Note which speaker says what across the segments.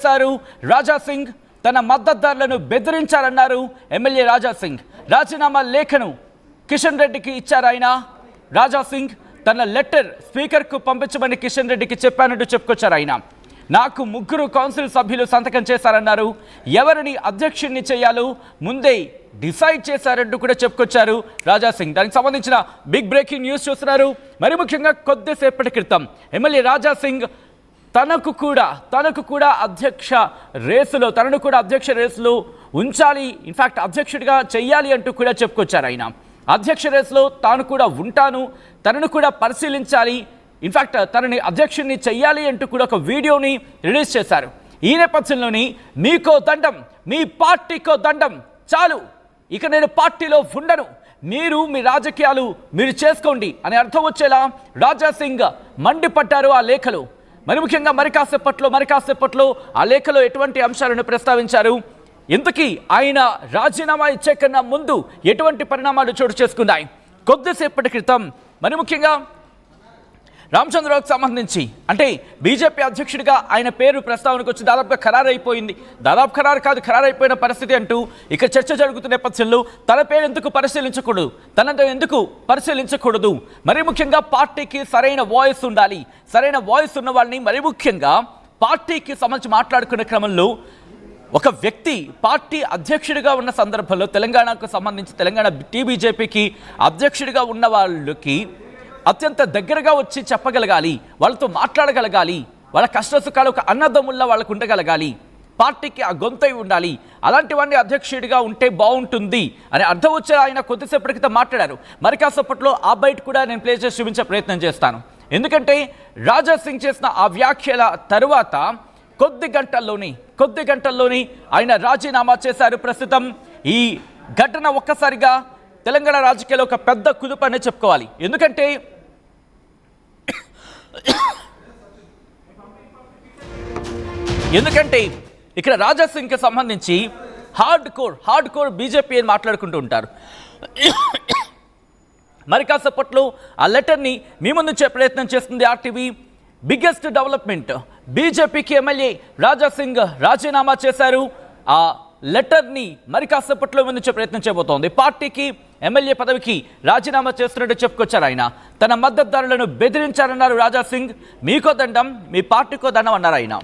Speaker 1: చేశారు రాజా సింగ్ తన మద్దతుదారులను బెదిరించారన్నారు ఎమ్మెల్యే రాజా సింగ్. రాజీనామా లేఖను కిషన్ రెడ్డికి ఇచ్చారు ఆయన. రాజా సింగ్ తన లెటర్ స్పీకర్కు పంపించమని కిషన్ రెడ్డికి చెప్పానంటూ చెప్పుకొచ్చారు ఆయన. నాకు 3 కౌన్సిల్ సభ్యులు సంతకం చేశారన్నారు. ఎవరిని అధ్యక్షుడిని చేయాలో ముందే డిసైడ్ చేశారంటూ కూడా చెప్పుకొచ్చారు రాజా సింగ్. దానికి సంబంధించిన బిగ్ బ్రేకింగ్ న్యూస్ చూస్తున్నారు. మరి ముఖ్యంగా కొద్దిసేపటి క్రితం ఎమ్మెల్యే రాజా సింగ్ తనకు కూడా అధ్యక్ష రేసులో ఉంచాలి, ఇన్ఫాక్ట్ అధ్యక్షుడిగా చెయ్యాలి అంటూ కూడా చెప్పుకొచ్చారు ఆయన. అధ్యక్ష రేసులో తాను కూడా ఉంటాను, తనను కూడా పరిశీలించాలి, ఇన్ఫాక్ట్ తనని అధ్యక్షుడిని చెయ్యాలి అంటూ కూడా ఒక వీడియోని రిలీజ్ చేశారు. ఈ నేపథ్యంలోని మీకో దండం, మీ పార్టీకో దండం, చాలు ఇక నేను పార్టీలో ఉండను, మీరు మీ రాజకీయాలు మీరు చేసుకోండి అని అర్థం వచ్చేలా రాజా సింగ్ మండిపడ్డారు ఆ లేఖలో. మరి ముఖ్యంగా మరి కాసేపట్లో ఆ లేఖలో ఎటువంటి అంశాలను ప్రస్తావించారు, ఇంతకీ ఆయన రాజీనామా ఇచ్చే కన్నా ముందు ఎటువంటి పరిణామాలు చోటు చేసుకున్నాయి. కొద్దిసేపటి క్రితం మరి ముఖ్యంగా రామచంద్రరావుకు సంబంధించి అంటే బీజేపీ అధ్యక్షుడిగా ఆయన పేరు ప్రస్తావనకు వచ్చి దాదాపుగా ఖరారైపోయింది. ఖరారైపోయిన పరిస్థితి అంటూ ఇక చర్చ జరుగుతున్న నేపథ్యంలో తన పేరు ఎందుకు పరిశీలించకూడదు, మరి ముఖ్యంగా పార్టీకి సరైన వాయిస్ ఉండాలి, సరైన వాయిస్ ఉన్న వాళ్ళని మరి ముఖ్యంగా పార్టీకి సంబంధించి మాట్లాడుకునే క్రమంలో ఒక వ్యక్తి పార్టీ అధ్యక్షుడిగా ఉన్న సందర్భంలో తెలంగాణకు సంబంధించి తెలంగాణ టీబీజేపీకి అధ్యక్షుడిగా ఉన్న వాళ్ళకి అత్యంత దగ్గరగా వచ్చి చెప్పగలగాలి, వాళ్ళతో మాట్లాడగలగాలి, వాళ్ళ కష్టసుఖాలు ఒక అన్నదమ్ముల్లా వాళ్ళకు ఉండగలగాలి, పార్టీకి ఆ గొంతై ఉండాలి, అలాంటి వాడిని అధ్యక్షుడిగా ఉంటే బాగుంటుంది అని అర్థం వచ్చే ఆయన కొద్దిసేపటి క్రితం మాట్లాడారు. మరి కాసేపట్లో ఆ బయట కూడా నేను ప్లే చేసి చూపించే ప్రయత్నం చేస్తాను. ఎందుకంటే రాజా సింగ్ చేసిన ఆ వ్యాఖ్యల తరువాత కొద్ది గంటల్లోని ఆయన రాజీనామా చేశారు. ప్రస్తుతం ఈ ఘటన ఒక్కసారిగా తెలంగాణ రాజకీయాల్లో ఒక పెద్ద కుదుపు అనే చెప్పుకోవాలి. ఎందుకంటే ఇక్కడ రాజా సింగ్కి సంబంధించి హార్డ్ కోర్ బీజేపీ అని మాట్లాడుకుంటూ ఉంటారు. మరి కాసేపట్లో ఆ లెటర్ని మీ ముందు ఉంచే ప్రయత్నం చేస్తుంది ఆర్టీవీ. బిగ్గెస్ట్ డెవలప్మెంట్, బీజేపీకి ఎమ్మెల్యే రాజా సింగ్ రాజీనామా చేశారు. ఆ లెటర్ని మరి కాసేపట్లో ముందుంచే ప్రయత్నం చేయబోతోంది. పార్టీకి ఎమ్మెల్యే పదవికి రాజీనామా చేస్తున్నట్టు చెప్పుకొచ్చారు ఆయన. తన మద్దతుదారులను బెదిరించారన్నారు రాజా సింగ్. మీకో దండం, మీ పార్టీకో దండం అన్నారు ఆయన.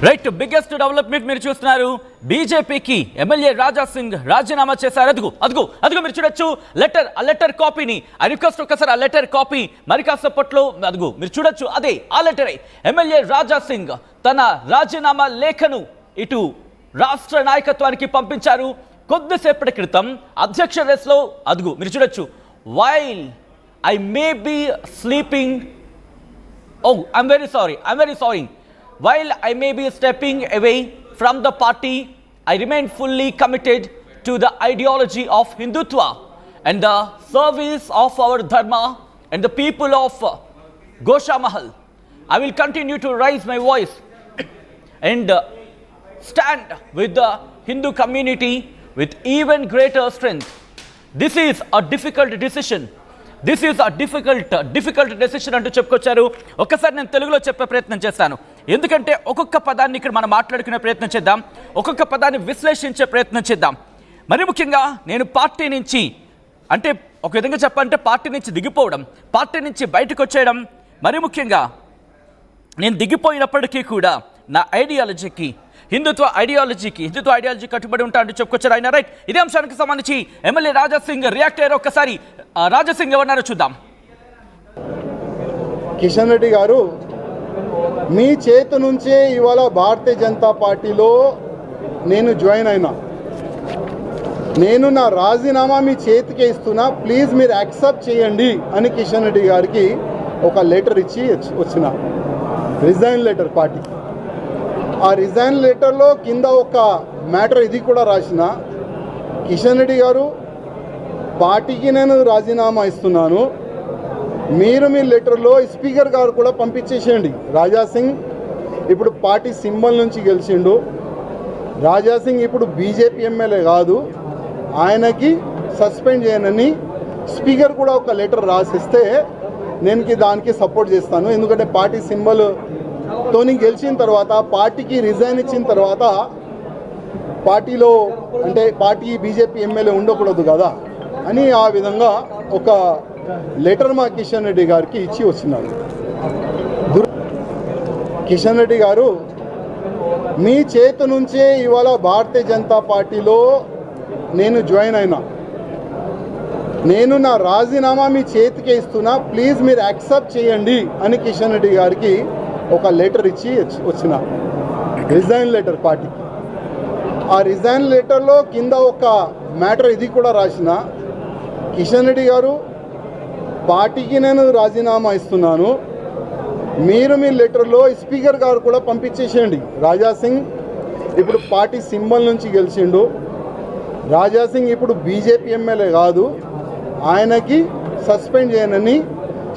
Speaker 1: రైట్, బిగ్గెస్ట్ డెవలప్మెంట్ మీరు చూస్తున్నారు. బీజేపీకి ఎమ్మెల్యే రాజా సింగ్ రాజీనామా చేశారు. అదుగు మీరు చూడొచ్చు ఆ లెటర్ కాపీని. ఐ రిక్వెస్ట్ ఒకసారి ఆ లెటర్ కాపీ మరి కాసేపట్లో మీరు చూడొచ్చు. అదే ఆ లెటరే. ఎమ్మెల్యే రాజా సింగ్ తన రాజీనామా లేఖను ఇటు రాష్ట్ర నాయకత్వానికి పంపించారు. కొద్దిసేపటి క్రితం అధ్యక్ష రేస్లో మీరు చూడొచ్చు. While I may be sleeping, I'm very sorry. While I may be stepping away from the party, I remain fully committed to the ideology of Hindutva and the service of our dharma and the people of Gosha Mahal. I will continue to raise my voice and stand with the Hindu community with even greater strength. This is a difficult decision అంటూ చెప్పుకొచ్చారు. ఒక్కసారి నేను తెలుగులో చెప్పే ప్రయత్నం చేస్తాను. ఎందుకంటే ఒక్కొక్క పదాన్ని ఇక్కడ మనం మాట్లాడుకునే ప్రయత్నం చేద్దాం, ఒక్కొక్క పదాన్ని విశ్లేషించే ప్రయత్నం చేద్దాం. మరి ముఖ్యంగా నేను పార్టీ నుంచి అంటే ఒక విధంగా చెప్పాలంటే పార్టీ నుంచి దిగిపోవడం, పార్టీ నుంచి బయటకు వచ్చేయడం, మరి ముఖ్యంగా నేను దిగిపోయినప్పటికీ కూడా నా ఐడియాలజీకి హిందుత్వ ఐడియాలజీ కట్టుబడి ఉంటా అంటూ చెప్పుకొచ్చారు ఆయన. రైట్, ఇదే అంశానికి సంబంధించి ఎమ్మెల్యే రాజా సింగ్ రియాక్ట్ అయ్యారు. ఒక్కసారి రాజా సింగ్ ఏమన్నారో చూద్దాం.
Speaker 2: కిషన్ రెడ్డి గారు, మీ చేతి నుంచే ఇవాళ భారతీయ జనతా పార్టీలో నేను జాయిన్ అయినా, నేను నా రాజీనామా మీ చేతికే ఇస్తున్నా, ప్లీజ్ మీరు యాక్సెప్ట్ చేయండి అని కిషన్ రెడ్డి గారికి ఒక లెటర్ ఇచ్చి వచ్చిన రిజైన్ లెటర్ పార్టీ. ఆ రిజైన్ లెటర్లో కింద ఒక మ్యాటర్ ఇది కూడా రాసిన, కిషన్ రెడ్డి గారు పార్టీకి నేను రాజీనామా ఇస్తున్నాను, మీరు మీ లెటర్లో స్పీకర్ గారు కూడా పంపించేసేయండి. రాజా సింగ్ ఇప్పుడు పార్టీ సింబల్ నుంచి గెలిచిండు. రాజా సింగ్ ఇప్పుడు బీజేపీ ఎమ్మెల్యే కాదు, ఆయనకి సస్పెండ్ చేయనని స్పీకర్ కూడా ఒక లెటర్ రాసిస్తే నేను దానికి సపోర్ట్ చేస్తాను. ఎందుకంటే పార్టీ సింబల్తోని గెలిచిన తర్వాత, పార్టీకి రిజైన్ ఇచ్చిన తర్వాత పార్టీలో అంటే పార్టీ బీజేపీ ఎమ్మెల్యే ఉండకూడదు కదా అని ఆ విధంగా ఒక లెటర్ మా కిషన్ రెడ్డి గారికి ఇచ్చి వచ్చినారు. కిషన్ రెడ్డి గారు మీ చేతి నుంచే ఇవాళ భారతీయ జనతా పార్టీలో నేను జాయిన్ అయినా, నేను నా రాజీనామా మీ చేతికే ఇస్తున్నా, ప్లీజ్ మీరు యాక్సెప్ట్ చేయండి అని కిషన్ రెడ్డి గారికి ఒక లెటర్ ఇచ్చి వచ్చిన, రిజైన్ లెటర్ పార్టీకి. ఆ రిజైన్ లెటర్లో కింద ఒక మ్యాటర్ ఇది కూడా రాసిన, కిషన్ రెడ్డి గారు పార్టీకి నేను రాజీనామా ఇస్తున్నాను, మీరు మీ లెటర్లో స్పీకర్ గారు కూడా పంపించేసేయండి. రాజా సింగ్ ఇప్పుడు పార్టీ సింబల్ నుంచి గెలిచిండు. రాజా సింగ్ ఇప్పుడు బీజేపీ ఎమ్మెల్యే కాదు, ఆయనకి సస్పెండ్ చేయనని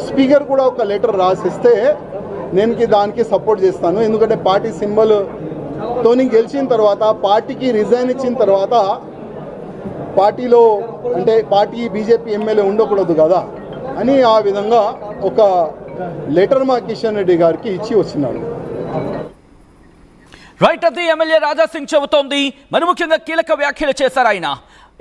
Speaker 2: స్పీకర్ కూడా ఒక లెటర్ రాసిస్తే నేను దానికి సపోర్ట్ చేస్తాను. ఎందుకంటే పార్టీ సింబల్తోని గెలిచిన తర్వాత, పార్టీకి రిజైన్ ఇచ్చిన తర్వాత పార్టీలో అంటే పార్టీ బీజేపీ ఎమ్మెల్యే ఉండకూడదు కదా అని ఆ విధంగా ఒక లెటర్ మా కిషన్ రెడ్డి గారికి ఇచ్చి వచ్చినారు.
Speaker 1: రైట్, అది ఎమ్మెల్యే రాజా సింగ్ చెబుతోంది. మరి ముఖ్యంగా కీలక వ్యాఖ్యలు చేశారు ఆయన.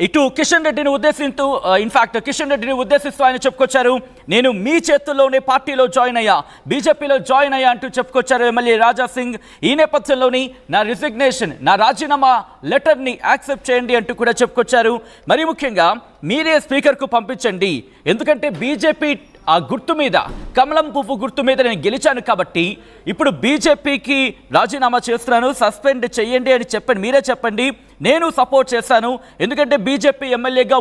Speaker 1: ఇటు కిషన్ రెడ్డిని ఉద్దేశిస్తూ, ఇన్ఫాక్ట్ కిషన్ రెడ్డిని ఉద్దేశిస్తూ ఆయన చెప్పుకొచ్చారు, నేను మీ చేతుల్లోనే పార్టీలో జాయిన్ అయ్యా, బీజేపీలో జాయిన్ అయ్యా అంటూ చెప్పుకొచ్చారు ఎమ్మెల్యే రాజా సింగ్. ఈ నేపథ్యంలోని నా రిజిగ్నేషన్, నా రాజీనామా లెటర్ని యాక్సెప్ట్ చేయండి అంటూ కూడా చెప్పుకొచ్చారు. మరి ముఖ్యంగా మీరే స్పీకర్కు పంపించండి, ఎందుకంటే బీజేపీ ఆ గుర్తు మీద, కమలం పువ్వు గుర్తు మీద నేను గెలిచాను కాబట్టి ఇప్పుడు బీజేపీకి రాజీనామా చేస్తున్నాను, సస్పెండ్ చేయండి అని చెప్పండి, మీరే చెప్పండి, నేను సపోర్ట్ చేశాను. ఎందుకంటే బీజేపీ ఎమ్మెల్యేగా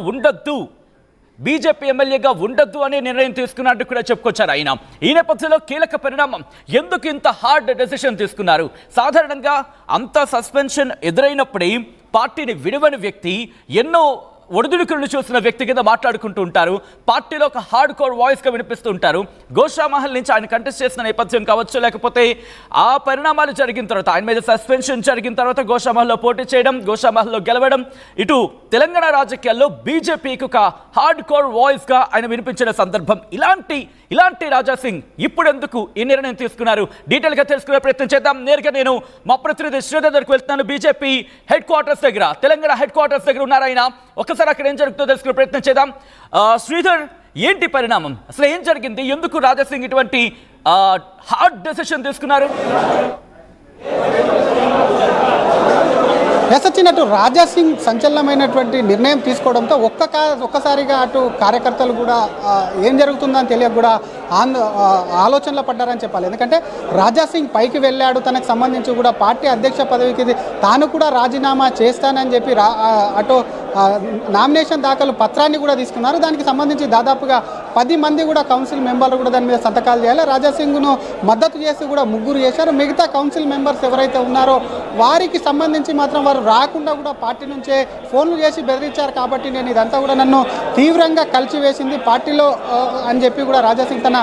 Speaker 1: ఉండద్దు అనే నిర్ణయం తీసుకున్నట్టు కూడా చెప్పుకొచ్చారు ఆయన. ఈ నేపథ్యంలో కీలక పరిణామం, ఎందుకు ఇంత హార్డ్ డెసిషన్ తీసుకున్నారు? సాధారణంగా అంత సస్పెన్షన్ ఎదురైనప్పుడే పార్టీని విడవని వ్యక్తి ఎన్నో ఒడిదుడుకులను చూసిన వ్యక్తి కింద మాట్లాడుకుంటూ ఉంటారు, పార్టీలో ఒక హార్డ్ కోర్ వాయిస్గా వినిపిస్తూ ఉంటారు. గోషామహల్ నుంచి ఆయన కంటెస్ట్ చేసిన నేపథ్యం కావచ్చు, లేకపోతే ఆ పరిణామాలు జరిగిన తర్వాత, ఆయన మీద సస్పెన్షన్ జరిగిన తర్వాత గోషామహల్లో పోటీ చేయడం, గోషామహల్లో గెలవడం, ఇటు తెలంగాణ రాజకీయాల్లో బీజేపీకి ఒక హార్డ్ కోర్ వాయిస్గా ఆయన వినిపించిన సందర్భం. ఇలాంటి రాజా సింగ్ ఇప్పుడు ఎందుకు ఈ నిర్ణయం తీసుకున్నారు? డీటెయిల్గా తెలుసుకునే ప్రయత్నం చేద్దాం. నేరుగా నేను మా ప్రతినిధి శ్రీధర్ దగ్గరకు వెళ్తున్నాను. బీజేపీ హెడ్ క్వార్టర్స్ దగ్గర, తెలంగాణ హెడ్ క్వార్టర్స్ దగ్గర ఉన్నారు ఆయన. ఒకసారి అక్కడ ఏం జరుగుతుందో తెలుసుకునే ప్రయత్నం చేద్దాం. శ్రీధర్, ఏంటి పరిణామం? అసలు ఏం జరిగింది? ఎందుకు రాజా సింగ్ ఇటువంటి హార్డ్ డెసిషన్ తీసుకున్నారు?
Speaker 3: వచ్చినట్టు రాజా సింగ్ సంచలనమైనటువంటి నిర్ణయం తీసుకోవడంతో ఒక్కసారిగా అటు కార్యకర్తలు కూడా ఏం జరుగుతుందని తెలియక కూడా ఆలోచనలో పడ్డారని చెప్పాలి. ఎందుకంటే రాజా సింగ్ పైకి వెళ్ళాడు, తనకు సంబంధించి కూడా పార్టీ అధ్యక్ష పదవికి తాను కూడా రాజీనామా చేస్తానని చెప్పి అటు నామినేషన్ దాఖలు పత్రాన్ని కూడా తీసుకున్నారు. దానికి సంబంధించి దాదాపుగా 10 మంది కూడా కౌన్సిల్ మెంబర్లు కూడా దాని మీద సంతకాలు చేయాలి. రాజా సింగ్ను మద్దతు చేసి కూడా 3 చేశారు. మిగతా కౌన్సిల్ మెంబర్స్ ఎవరైతే ఉన్నారో వారికి సంబంధించి మాత్రం వారు రాకుండా కూడా పార్టీ నుంచే ఫోన్లు చేసి బెదిరించారు. కాబట్టి నేను ఇదంతా కూడా నన్ను తీవ్రంగా కలిచివేసింది పార్టీలో అని చెప్పి కూడా రాజా సింగ్ తన